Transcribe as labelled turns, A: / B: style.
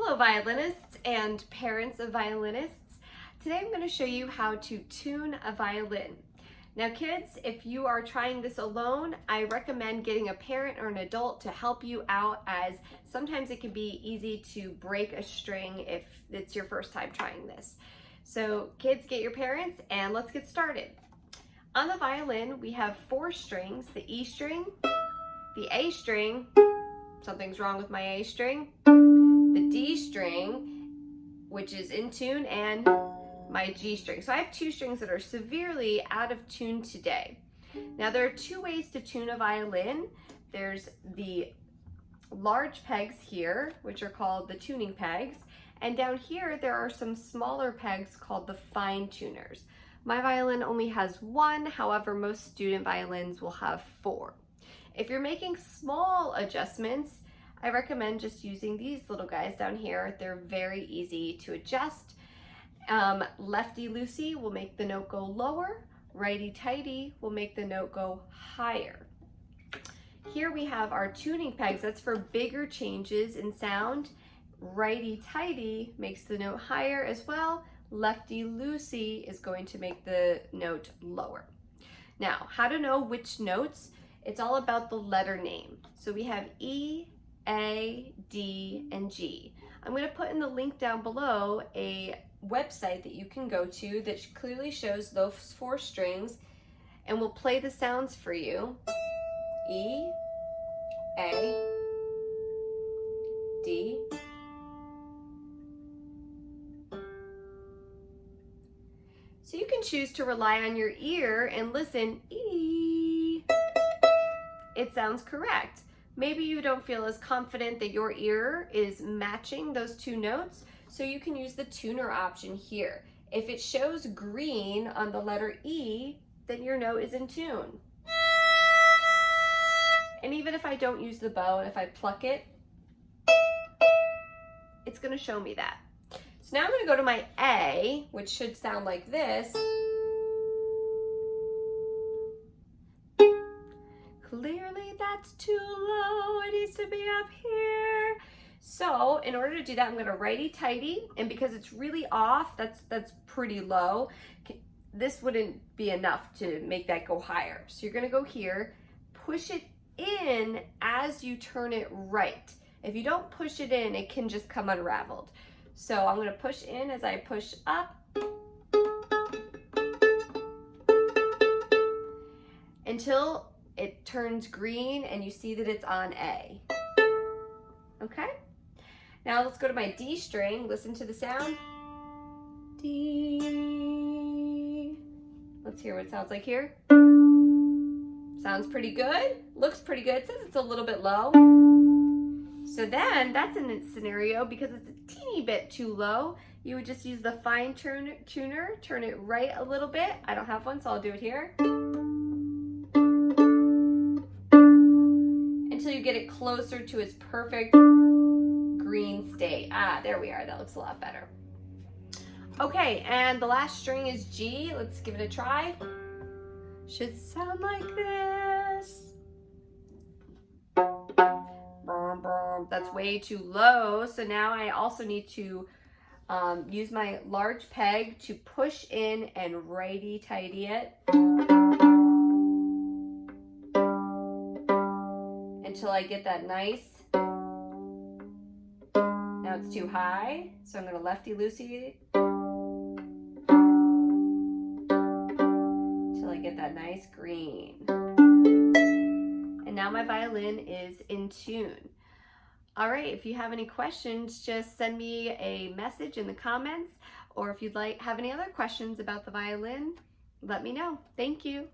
A: Hello violinists and parents of violinists. Today I'm going to show you how to tune a violin. Now kids, if you are trying this alone, I recommend getting a parent or an adult to help you out, as sometimes it can be easy to break a string if it's your first time trying this. So kids, get your parents and let's get started. On the violin we have 4 strings: the E string, the A string, something's wrong with my A string, the D string, which is in tune, and my G string. So I have 2 strings that are severely out of tune today. Now there are 2 ways to tune a violin. There's the large pegs here, which are called the tuning pegs, and down here there are some smaller pegs called the fine tuners. My violin only has 1, however most student violins will have 4. If you're making small adjustments, I recommend just using these little guys down here. They're very easy to adjust. Lefty-loosey will make the note go lower. Righty-tighty will make the note go higher. Here we have our tuning pegs. That's for bigger changes in sound. Righty-tighty makes the note higher as well. Lefty-loosey is going to make the note lower. Now, how to know which notes? It's all about the letter name. So we have E, A, D, and G. I'm going to put in the link down below a website that you can go to that clearly shows those 4 strings, and will play the sounds for you. E, A, D, so you can choose to rely on your ear and listen. E, it sounds correct. Maybe you don't feel as confident that your ear is matching those 2 notes, so you can use the tuner option here. If it shows green on the letter E, then your note is in tune. And even if I don't use the bow and if I pluck it, it's going to show me that. So now I'm going to go to my A, which should sound like this. Clearly that's too low, it needs to be up here. So in order to do that, I'm going to righty-tighty, and because it's really off, that's pretty low, this wouldn't be enough to make that go higher. So you're going to go here, push it in as you turn it right. If you don't push it in, it can just come unraveled. So I'm going to push in as I push up until it turns green and you see that it's on A. Okay? Now let's go to my D string. Listen to the sound. D. Let's hear what it sounds like here. Sounds pretty good. Looks pretty good. It says it's a little bit low. So then that's in a scenario, because it's a teeny bit too low, you would just use the fine tuner, turn it right a little bit. I don't have one, so I'll do it here. Until you get it closer to its perfect green state. Ah, there we are. That looks a lot better. Okay, and the last string is G. Let's give it a try. Should sound like this. That's way too low. So now I also need to use my large peg to push in and righty-tighty it until I get that nice. Now it's too high, so I'm going to lefty-loosey until I get that nice green. And now my violin is in tune. All right, if you have any questions, just send me a message in the comments, or if you'd have any other questions about the violin, let me know. Thank you.